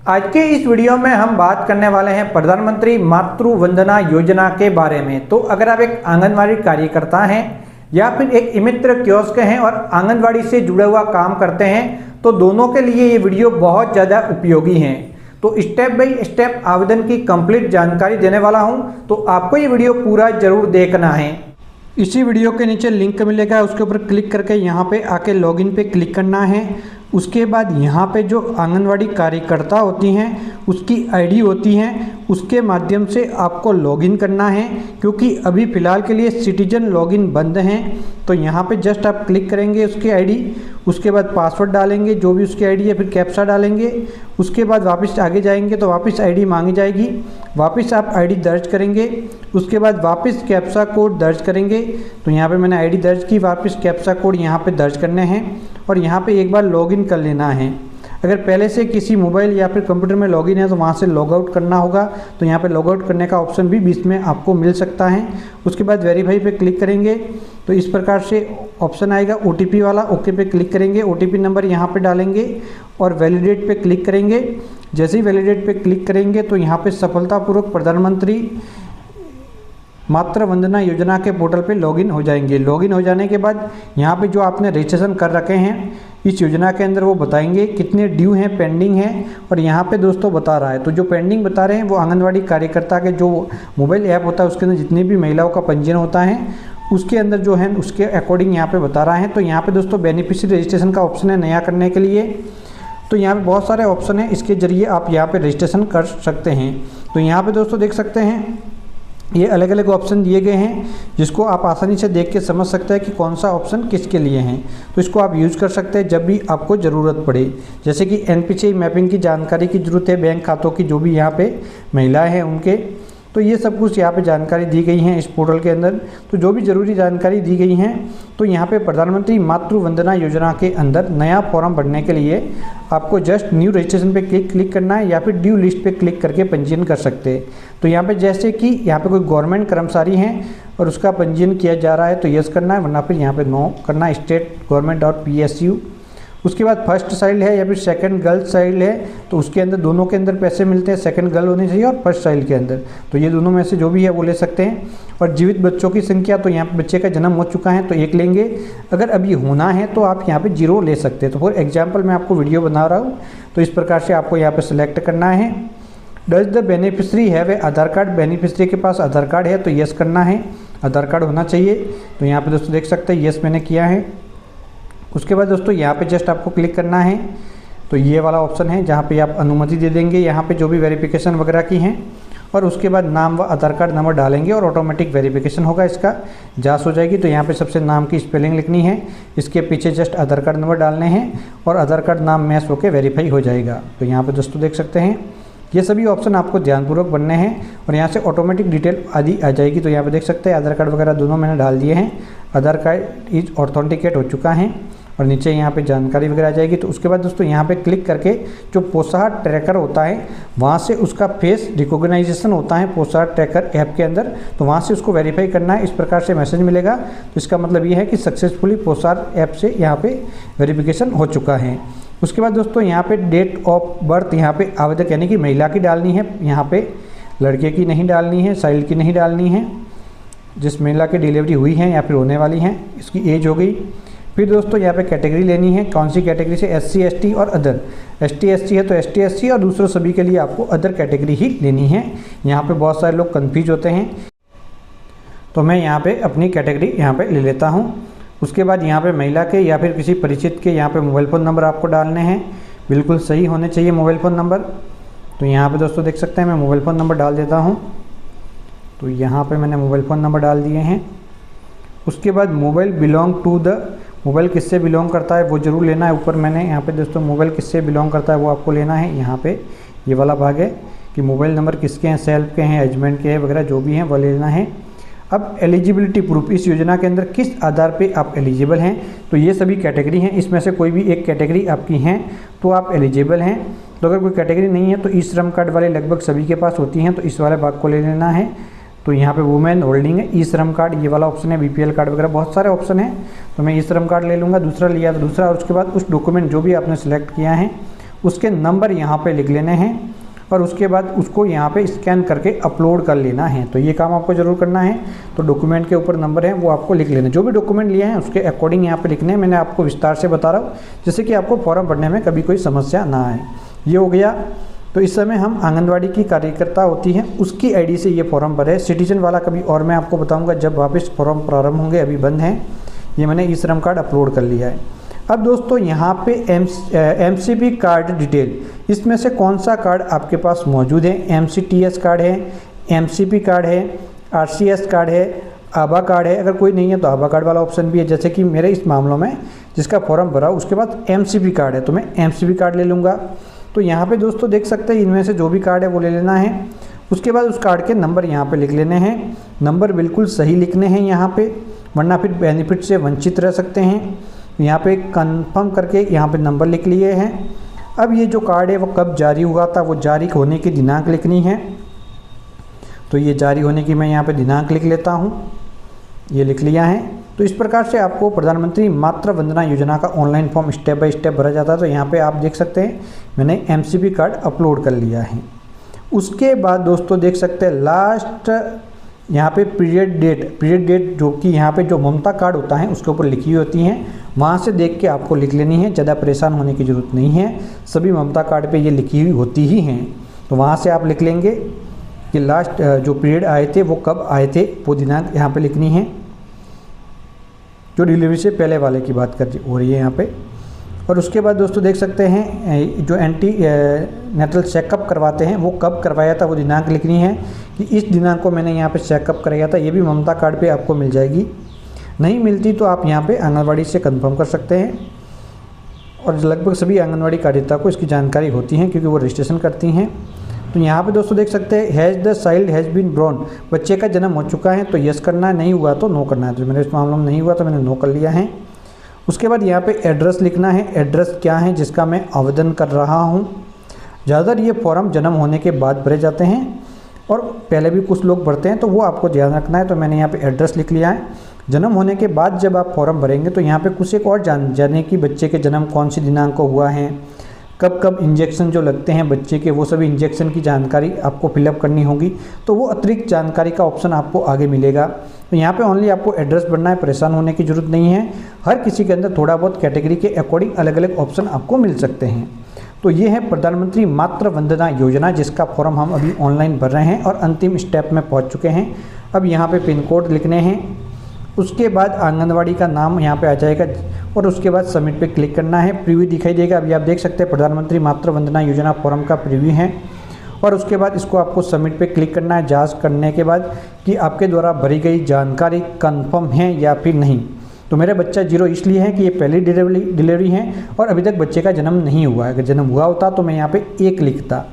आज के इस वीडियो में हम बात करने वाले हैं प्रधानमंत्री मातृ वंदना योजना के बारे में। तो अगर आप एक आंगनवाड़ी कार्यकर्ता हैं या फिर एक ई-मित्र कियोस्क हैं और आंगनवाड़ी से जुड़ा हुआ काम करते हैं तो दोनों के लिए ये वीडियो बहुत ज़्यादा उपयोगी है। तो स्टेप बाय स्टेप आवेदन की कंप्लीट जानकारी देने वाला हूँ, तो आपको ये वीडियो पूरा जरूर देखना है। इसी वीडियो के नीचे लिंक मिलेगा, उसके ऊपर क्लिक करके यहाँ पे आके लॉगिन पे क्लिक करना है। उसके बाद यहाँ पे जो आंगनवाड़ी कार्यकर्ता होती हैं उसकी आईडी होती हैं, उसके माध्यम से आपको लॉगिन करना है। क्योंकि अभी फ़िलहाल के लिए सिटीजन लॉगिन बंद हैं, तो यहाँ पे जस्ट आप क्लिक करेंगे उसकी आईडी, उसके बाद पासवर्ड डालेंगे जो भी उसकी आईडी है, फिर कैप्चा डालेंगे। उसके बाद वापस आगे जाएंगे तो वापस आईडी मांगी जाएगी, वापस आप आईडी दर्ज करेंगे। उसके बाद वापस कैप्चा कोड दर्ज करेंगे। तो यहाँ पे मैंने आईडी दर्ज की, वापस कैप्चा कोड यहाँ पे दर्ज करने हैं और यहाँ पे एक बार लॉगिन कर लेना है। अगर पहले से किसी मोबाइल या फिर कंप्यूटर में लॉगिन है तो वहाँ से लॉग आउट करना होगा, तो यहाँ पे लॉग आउट करने का ऑप्शन भी बीच में आपको मिल सकता है। उसके बाद वेरीफाई पे क्लिक करेंगे तो इस प्रकार से ऑप्शन आएगा ओटीपी वाला, ओके पे क्लिक करेंगे, ओटीपी नंबर यहाँ पे डालेंगे और वैलिडेट पे क्लिक करेंगे। जैसे ही वैलिडेट पे क्लिक करेंगे तो यहाँ पे सफलतापूर्वक प्रधानमंत्री मातृ वंदना योजना के पोर्टल पे लॉगिन हो जाएंगे। लॉगिन हो जाने के बाद यहाँ पे जो आपने रजिस्ट्रेशन कर रखे हैं इस योजना के अंदर वो बताएंगे कितने ड्यू हैं, पेंडिंग हैं। और यहाँ पे दोस्तों बता रहा है, तो जो पेंडिंग बता रहे हैं वो आंगनवाड़ी कार्यकर्ता के जो मोबाइल ऐप होता है उसके अंदर जितनी भी महिलाओं का पंजीयन होता है उसके अंदर जो है उसके अकॉर्डिंग यहाँ पे बता रहा है। तो यहाँ पे दोस्तों बेनिफिशियरी रजिस्ट्रेशन का ऑप्शन है नया करने के लिए। तो यहाँ पे बहुत सारे ऑप्शन हैं, इसके जरिए आप यहाँ पे रजिस्ट्रेशन कर सकते हैं। तो यहाँ पे दोस्तों देख सकते हैं ये अलग अलग ऑप्शन दिए गए हैं, जिसको आप आसानी से देख के समझ सकते हैं कि कौन सा ऑप्शन किसके लिए है। तो इसको आप यूज़ कर सकते हैं जब भी आपको ज़रूरत पड़े। जैसे कि एनपीसीआई मैपिंग की जानकारी की ज़रूरत है, बैंक खातों की जो भी यहाँ पे महिलाएं हैं उनके, तो ये सब कुछ यहाँ पे जानकारी दी गई है इस पोर्टल के अंदर। तो जो भी ज़रूरी जानकारी दी गई हैं, तो यहाँ पे प्रधानमंत्री मातृ वंदना योजना के अंदर नया फॉर्म भरने के लिए आपको जस्ट न्यू रजिस्ट्रेशन पे क्लिक करना है या फिर ड्यू लिस्ट पे क्लिक करके पंजीयन कर सकते हैं। तो यहाँ पे जैसे कि यहाँ पे कोई गवर्नमेंट कर्मचारी हैं और उसका पंजीयन किया जा रहा है तो यस करना है, वरना फिर यहाँ पे नो करना है, state-government.psu। उसके बाद फर्स्ट चाइल्ड है या फिर सेकंड गर्ल चाइल्ड है तो उसके अंदर दोनों के अंदर पैसे मिलते हैं, सेकंड गर्ल होनी चाहिए और फर्स्ट चाइल्ड के अंदर, तो ये दोनों में से जो भी है वो ले सकते हैं। और जीवित बच्चों की संख्या, तो यहाँ पे बच्चे का जन्म हो चुका है तो 1 लेंगे, अगर अभी होना है तो आप यहाँ पे 0 ले सकते हैं। तो फॉर एग्जाम्पल मैं आपको वीडियो बना रहा हूँ, तो इस प्रकार से आपको यहाँ पर सिलेक्ट करना है। डज द बेनिफिशरी है वे आधार कार्ड, बेनिफिशरी के पास आधार कार्ड है तो यस करना है, आधार कार्ड होना चाहिए। तो यहाँ पे दोस्तों देख सकते हैं यस मैंने किया है। उसके बाद दोस्तों यहाँ पे जस्ट आपको क्लिक करना है, तो ये वाला ऑप्शन है जहाँ पे आप अनुमति दे देंगे यहाँ पे जो भी वेरिफिकेशन वगैरह की हैं। और उसके बाद नाम व आधार कार्ड नंबर डालेंगे और ऑटोमेटिक वेरिफिकेशन होगा, इसका जांच हो जाएगी। तो यहाँ पे सबसे नाम की स्पेलिंग लिखनी है, इसके पीछे जस्ट आधार कार्ड नंबर डालने हैं और आधार कार्ड नाम मैच होकर वेरीफाई हो जाएगा। तो यहाँ पर दोस्तों देख सकते हैं ये सभी ऑप्शन आपको ध्यानपूर्वक बनने हैं और यहाँ से ऑटोमेटिक डिटेल आदि आ जाएगी। तो यहाँ पे देख सकते हैं आधार कार्ड वगैरह दोनों मैंने डाल दिए हैं, आधार कार्ड इज ऑथेंटिकेट हो चुका है और नीचे यहाँ पे जानकारी वगैरह आ जाएगी। तो उसके बाद दोस्तों यहाँ पे क्लिक करके जो पोषाहार ट्रैकर होता है वहाँ से उसका फेस रिकॉग्नाइजेशन होता है पोषाहार ट्रैकर ऐप के अंदर, तो वहाँ से उसको वेरीफाई करना है। इस प्रकार से मैसेज मिलेगा, तो इसका मतलब ये है कि सक्सेसफुली पोषाहार ऐप से यहाँ पे वेरिफिकेशन हो चुका है। उसके बाद दोस्तों यहाँ पे डेट ऑफ बर्थ यहाँ पे आवेदक यानी कि महिला की डालनी है, यहाँ पे लड़के की नहीं डालनी है, चाइल्ड की नहीं डालनी है, जिस महिला की डिलीवरी हुई है या फिर होने वाली है इसकी एज हो गई। फिर दोस्तों यहाँ पे कैटेगरी लेनी है, कौन सी कैटेगरी से, SC ST और अदर। ST SC है तो ST SC और दूसरों सभी के लिए आपको अदर कैटेगरी ही लेनी है। यहाँ पे बहुत सारे लोग कन्फ्यूज होते हैं, तो मैं यहाँ पे अपनी कैटेगरी यहाँ पे ले लेता हूँ। उसके बाद यहाँ पे महिला के या फिर किसी परिचित के यहाँ पे मोबाइल फ़ोन नंबर आपको डालने हैं, बिल्कुल सही होने चाहिए मोबाइल फ़ोन नंबर। तो यहाँ पे दोस्तों देख सकते हैं मैं मोबाइल फ़ोन नंबर डाल देता हूँ, तो यहाँ पे मैंने मोबाइल फ़ोन नंबर डाल दिए हैं। उसके बाद mobile belong to the, mobile किससे बिलोंग करता है वो ज़रूर लेना है। ऊपर मैंने यहाँ पे दोस्तों मोबाइल किससे बिलोंग करता है वो आपको लेना है, यहाँ पे ये वाला भाग है कि मोबाइल नंबर किसके हैं, सेल्फ के हैं, हस्बैंड के हैं वगैरह जो भी हैं वो लेना है। अब एलिजिबिलिटी प्रूफ, इस योजना के अंदर किस आधार पे आप एलिजिबल हैं, तो ये सभी कैटेगरी हैं, इसमें से कोई भी एक कैटेगरी आपकी हैं तो आप एलिजिबल हैं। तो अगर कोई कैटेगरी नहीं है तो ई श्रम कार्ड वाले लगभग सभी के पास होती हैं, तो इस वाले भाग को ले लेना है। तो यहाँ पे वुमेन होल्डिंग है, ई श्रम कार्ड ये वाला ऑप्शन है, BPL कार्ड वगैरह बहुत सारे ऑप्शन हैं, तो मैं ई श्रम कार्ड ले लूँगा। दूसरा लिया तो दूसरा, और उसके बाद उस डॉक्यूमेंट जो भी आपने सेलेक्ट किया है उसके नंबर यहाँ पे लिख लेने हैं और उसके बाद उसको यहाँ पे स्कैन करके अपलोड कर लेना है। तो ये काम आपको ज़रूर करना है। तो डॉक्यूमेंट के ऊपर नंबर है वो आपको लिख लेना, जो भी डॉक्यूमेंट लिए हैं उसके अकॉर्डिंग यहाँ पे लिखने हैं। मैंने आपको विस्तार से बता रहा हूँ जिससे कि आपको फॉर्म भरने में कभी कोई समस्या ना आए। ये हो गया। तो इस समय हम आंगनवाड़ी की कार्यकर्ता होती हैं उसकी आईडी से ये फॉर्म भरे। सिटीजन वाला कभी और मैं आपको बताऊँगा जब वापस फॉर्म प्रारंभ होंगे, अभी बंद हैं। ये मैंने ई श्रम कार्ड अपलोड कर लिया है। अब दोस्तों यहाँ पे एमसीबी कार्ड डिटेल, इसमें से कौन सा कार्ड आपके पास मौजूद है। एमसीटीएस कार्ड है, एमसीपी कार्ड है, आरसीएस कार्ड है, आभा कार्ड है। अगर कोई नहीं है तो आभा कार्ड वाला ऑप्शन भी है, जैसे कि मेरे इस मामलों में जिसका फॉर्म भरा उसके बाद एमसीबी कार्ड है तो मैं एमसीबी कार्ड ले लूँगा। तो यहाँ पे दोस्तों देख सकते हैं इनमें से जो भी कार्ड है वो ले लेना है। उसके बाद उस कार्ड के नंबर यहाँ पे लिख लेने हैं। नंबर बिल्कुल सही लिखने हैं यहाँ पे, वरना फिर बेनिफिट से वंचित रह सकते हैं। यहाँ पे कंफर्म करके यहाँ पे नंबर लिख लिए हैं। अब ये जो कार्ड है वो कब जारी हुआ था, वो जारी होने की दिनांक लिखनी है। तो ये जारी होने की मैं यहाँ पे दिनांक लिख लेता हूँ, ये लिख लिया है। तो इस प्रकार से आपको प्रधानमंत्री मातृ वंदना योजना का online form step by step भरा जाता है। तो यहाँ पे आप देख सकते हैं मैंने एमसीबी कार्ड अपलोड कर लिया है। उसके बाद दोस्तों देख सकते हैं लास्ट यहाँ पे पीरियड डेट जो कि यहाँ पे जो ममता कार्ड होता है उसके ऊपर लिखी हुई होती हैं, वहाँ से देख के आपको लिख लेनी है। ज़्यादा परेशान होने की ज़रूरत नहीं है, सभी ममता कार्ड पे ये लिखी हुई होती ही हैं। तो वहाँ से आप लिख लेंगे कि लास्ट जो पीरियड आए थे वो कब आए थे, वो दिनांक यहाँ पे लिखनी है। जो डिलीवरी से पहले वाले की बात हो रही है यहाँ पे। और उसके बाद दोस्तों देख सकते हैं जो एंटी नेटल चेकअप करवाते हैं वो कब करवाया था, वो दिनांक लिखनी है कि इस दिनांक को मैंने यहाँ पे चेकअप कराया था। ये भी ममता कार्ड पे आपको मिल जाएगी। नहीं मिलती तो आप यहाँ पे आंगनवाड़ी से कंफर्म कर सकते हैं। और लगभग सभी आंगनवाड़ी कार्यकर्ता को इसकी जानकारी होती है क्योंकि वो रजिस्ट्रेशन करती हैं। तो यहाँ पे दोस्तों देख सकते हैं has the child has been born, बच्चे का जन्म हो चुका है तो यस करना है, नहीं हुआ तो नो करना है। तो मेरे इस मामले में नहीं हुआ तो मैंने नो कर लिया है। उसके बाद यहाँ पे एड्रेस लिखना है, एड्रेस क्या है जिसका मैं आवेदन कर रहा हूँ। ज़्यादातर ये फॉर्म जन्म होने के बाद भरे जाते हैं और पहले भी कुछ लोग भरते हैं, तो वो आपको ध्यान रखना है। तो मैंने यहाँ पे एड्रेस लिख लिया है। जन्म होने के बाद जब आप फॉर्म भरेंगे तो यहाँ पे कुछ एक और जाने कि बच्चे के जन्म कौन सी दिनांक को हुआ है, कब कब इंजेक्शन जो लगते हैं बच्चे के, वो सभी इंजेक्शन की जानकारी आपको फिलअप करनी होगी। तो वो अतिरिक्त जानकारी का ऑप्शन आपको आगे मिलेगा। तो यहाँ पे ओनली आपको एड्रेस भरना है, परेशान होने की ज़रूरत नहीं है। हर किसी के अंदर थोड़ा बहुत कैटेगरी के अकॉर्डिंग अलग अलग ऑप्शन आपको मिल सकते हैं। तो ये है प्रधानमंत्री मातृ वंदना योजना जिसका फॉर्म हम अभी ऑनलाइन भर रहे हैं और अंतिम स्टेप में पहुँच चुके हैं। अब यहाँ पर पिन कोड लिखने हैं, उसके बाद आंगनवाड़ी का नाम यहाँ पे आ जाएगा और उसके बाद सबमिट पे क्लिक करना है। प्रीव्यू दिखाई देगा। अभी आप देख सकते हैं प्रधानमंत्री मातृ वंदना योजना फॉर्म का प्रीव्यू है। और उसके बाद इसको आपको सबमिट पे क्लिक करना है, जांच करने के बाद कि आपके द्वारा भरी गई जानकारी कंफर्म है या फिर नहीं। तो मेरा बच्चा 0 इसलिए है कि ये पहली डिलीवरी है और अभी तक बच्चे का जन्म नहीं हुआ है। अगर जन्म हुआ होता तो मैं यहाँ पे 1 लिखता,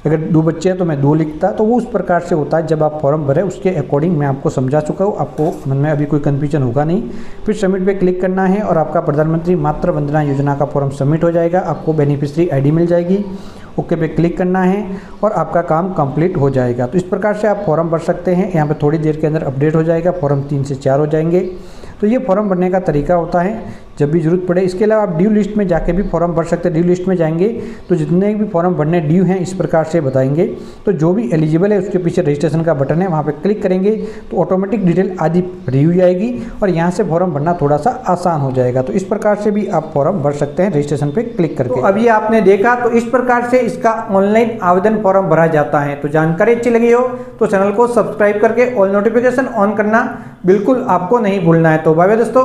अगर 2 बच्चे हैं तो मैं 2 लिखता। तो वो उस प्रकार से होता है जब आप फॉर्म भरें, उसके अकॉर्डिंग मैं आपको समझा चुका हूँ, आपको मन में अभी कोई कन्फ्यूजन होगा नहीं। फिर सबमिट पे क्लिक करना है और आपका प्रधानमंत्री मातृ वंदना योजना का फॉर्म सबमिट हो जाएगा। आपको बेनिफिशियरी आईडी मिल जाएगी, ओके पे क्लिक करना है और आपका काम कंप्लीट हो जाएगा। तो इस प्रकार से आप फॉर्म भर सकते हैं। यहाँ पे थोड़ी देर के अंदर अपडेट हो जाएगा, फॉर्म 3 से 4 हो जाएंगे। तो ये फॉर्म भरने का तरीका होता है जब भी ज़रूरत पड़े। इसके अलावा आप ड्यू लिस्ट में जाके भी फॉर्म भर सकते हैं। ड्यू लिस्ट में जाएंगे तो जितने भी फॉर्म भरने ड्यू हैं इस प्रकार से बताएंगे। तो जो भी एलिजिबल है उसके पीछे रजिस्ट्रेशन का बटन है, वहाँ पे क्लिक करेंगे तो ऑटोमेटिक डिटेल आदि भरी हुई आएगी और यहाँ से फॉर्म भरना थोड़ा सा आसान हो जाएगा। तो इस प्रकार से भी आप फॉर्म भर सकते हैं रजिस्ट्रेशन पे क्लिक करके। तो अभी आपने देखा, तो इस प्रकार से इसका ऑनलाइन आवेदन फॉर्म भरा जाता है। तो जानकारी अच्छी लगी हो तो चैनल को सब्सक्राइब करके ऑल नोटिफिकेशन ऑन करना बिल्कुल आपको नहीं भूलना है। तो बाय बाय दोस्तों।